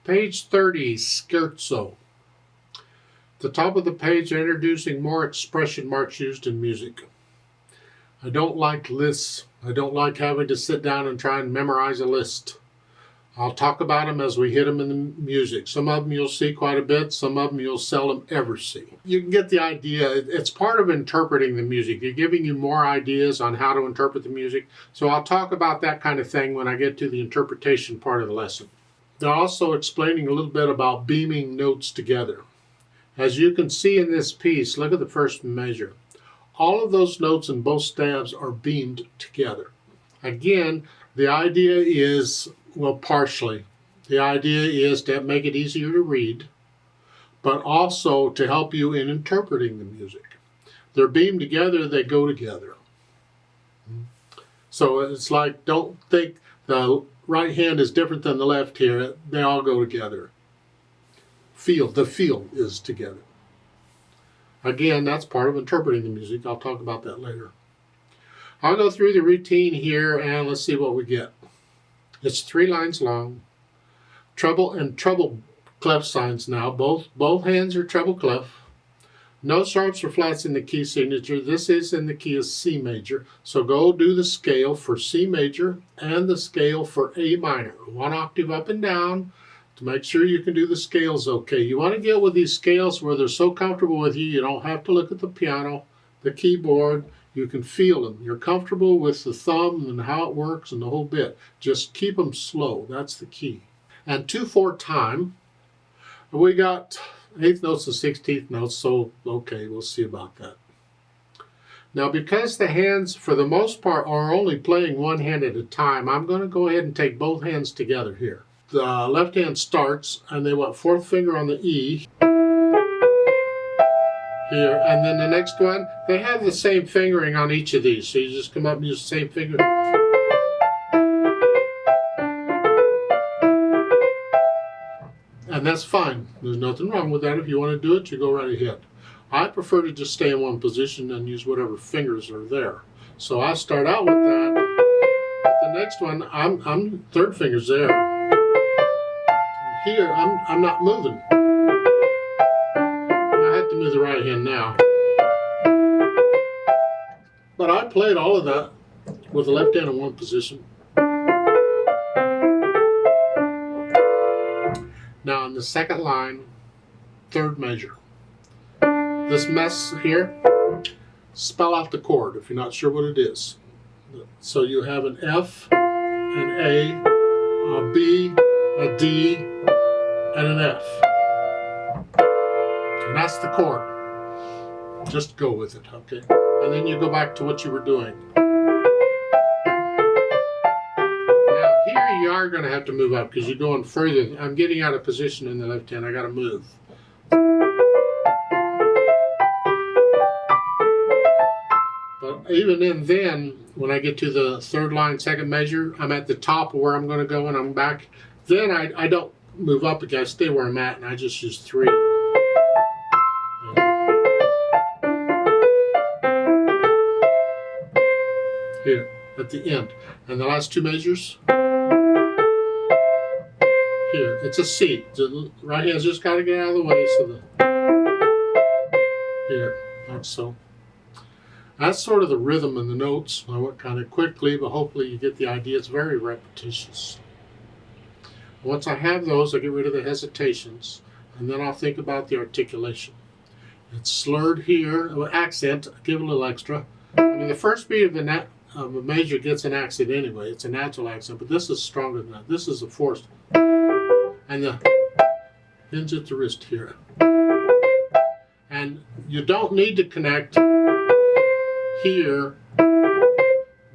Page 30, Scherzo. At the top of the page, introducing more expression marks used in music. I don't like lists. I don't like having to sit down and try and memorize a list. I'll talk about them as we hit them in the music. Some of them you'll see quite a bit. Some of them you'll seldom ever see. You can get the idea. It's part of interpreting the music. They're giving you more ideas on how to interpret the music. So I'll talk about that kind of thing when I get to the interpretation part of the lesson. They're also explaining a little bit about beaming notes together. As you can see in this piece, look at the first measure. All of those notes in both stabs are beamed together. Again, the idea is, well, partially. The idea is to make it easier to read, but also to help you in interpreting the music. They're beamed together, they go together. So it's like, don't think the right hand is different than the left here. They all go together. The feel is together. Again, that's part of interpreting the music. I'll talk about that later. I'll go through the routine here and let's see what we get. It's 3 lines long. Treble and treble clef signs now. Both hands are treble clef. No sharps or flats in the key signature. This is in the key of C major. So go do the scale for C major and the scale for A minor. 1 octave up and down to make sure you can do the scales okay. You want to get with these scales where they're so comfortable with you, you don't have to look at the piano, the keyboard. You can feel them. You're comfortable with the thumb and how it works and the whole bit. Just keep them slow. That's the key. And 2/4 time. We got 8th notes and 16th notes, so okay, we'll see about that. Now, because the hands, for the most part, are only playing one hand at a time, I'm going to go ahead and take both hands together here. The left hand starts, and they want 4th finger on the E. Here, and then the next one, they have the same fingering on each of these, so you just come up and use the same finger. And that's fine. There's nothing wrong with that. If you want to do it, you go right ahead. I prefer to just stay in one position and use whatever fingers are there. So I start out with that. But the next one, I'm 3rd finger's there. Here, I'm not moving. I have to move the right hand now. But I played all of that with the left hand in one position. Now in the second line, 3rd measure. This mess here, spell out the chord if you're not sure what it is. So you have an F, an A B, a D, and an F. And that's the chord. Just go with it, okay? And then you go back to what you were doing. Now here you are going to have to move up because you're going further. I'm getting out of position in the left hand. I got to move. But even then, when I get to the 3rd line, 2nd measure, I'm at the top of where I'm going to go and I'm back. Then I don't move up again. I stay where I'm at and I just use 3. Here at the end. And the last 2 measures, here, it's a C. The right hand's just got to get out of the way, so here, like so. That's sort of the rhythm in the notes. I went kind of quickly, but hopefully you get the idea. It's very repetitious. Once I have those, I get rid of the hesitations, and then I'll think about the articulation. It's slurred here, accent, give it a little extra. I mean, the first beat of a major gets an accent anyway. It's a natural accent, but this is stronger than that. This is a forced. And the hinge at the wrist here. And you don't need to connect here,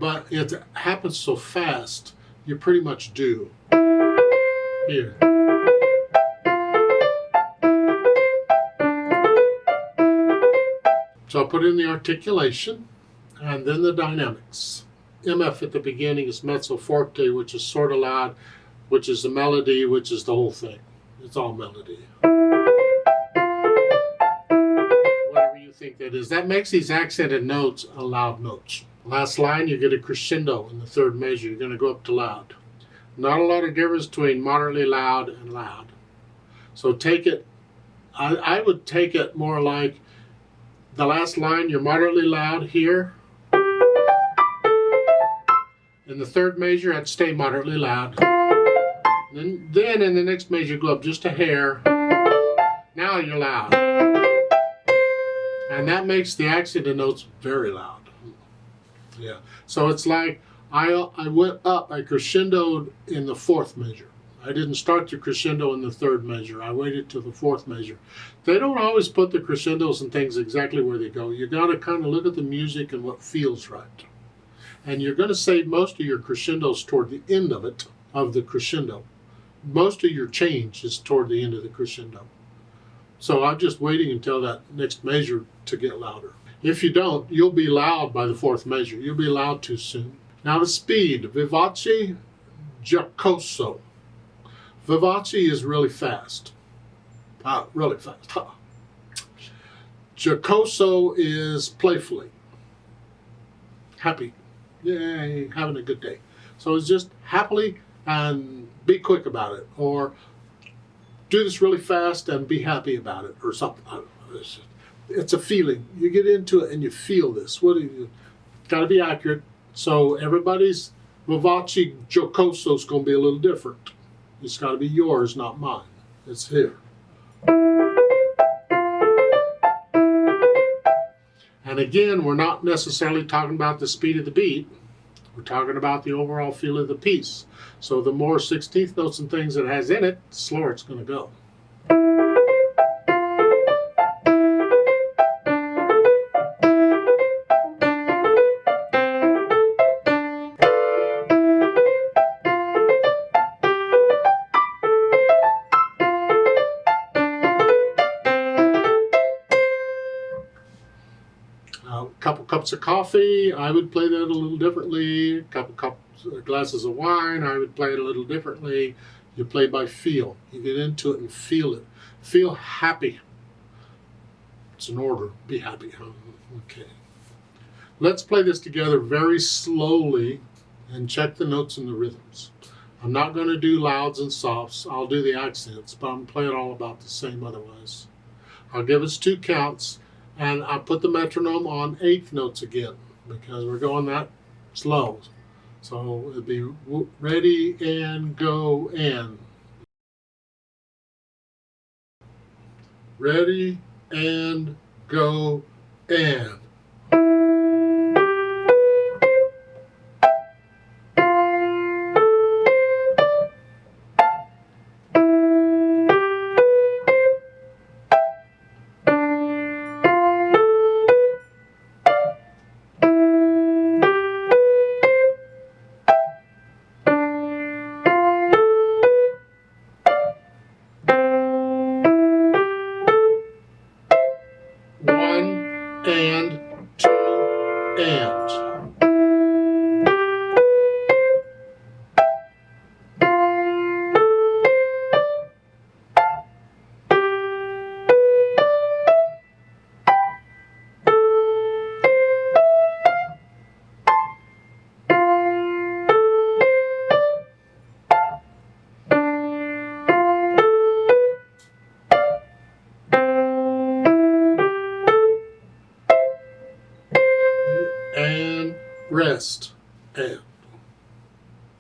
but it happens so fast, you pretty much do. Here. So I'll put in the articulation and then the dynamics. MF at the beginning is mezzo forte, which is sort of loud, which is the melody, which is the whole thing. It's all melody. Whatever you think that is. That makes these accented notes loud notes. Last line, you get a crescendo in the 3rd measure. You're going to go up to loud. Not a lot of difference between moderately loud and loud. So take it, I would take it more like the last line, you're moderately loud here. In the third measure, I'd stay moderately loud. Then in the next measure, go up just a hair. Now you're loud. And that makes the accented notes very loud. Yeah. So it's like I went up, I crescendoed in the fourth measure. I didn't start the crescendo in the third measure. I waited till the fourth measure. They don't always put the crescendos and things exactly where they go. You got to kind of look at the music and what feels right. And you're going to save most of your crescendos toward the end of it, of the crescendo. Most of your change is toward the end of the crescendo. So I'm just waiting until that next measure to get louder. If you don't, you'll be loud by the fourth measure. You'll be loud too soon. Now the speed, vivace, giocoso. Vivace is really fast. Really fast. Giocoso is playfully. Happy. Yay, having a good day. So it's just happily and be quick about it. Or do this really fast and be happy about it or something. I don't know. It's a feeling. You get into it and you feel this. What do you? Got to be accurate. So everybody's vivace giocoso is going to be a little different. It's got to be yours, not mine. It's here. And again, we're not necessarily talking about the speed of the beat. We're talking about the overall feel of the piece. So the more 16th notes and things it has in it, the slower it's going to go. A couple cups of coffee, I would play that a little differently. A couple glasses of wine, I would play it a little differently. You play by feel. You get into it and feel it. Feel happy. It's an order. Be happy. Okay. Let's play this together very slowly and check the notes and the rhythms. I'm not going to do louds and softs. I'll do the accents, but I'm going to play it all about the same otherwise. I'll give us 2 counts. And I put the metronome on 8th notes again because we're going that slow. So it'd be ready and go and. Ready and go and. And 2 and. And rest and.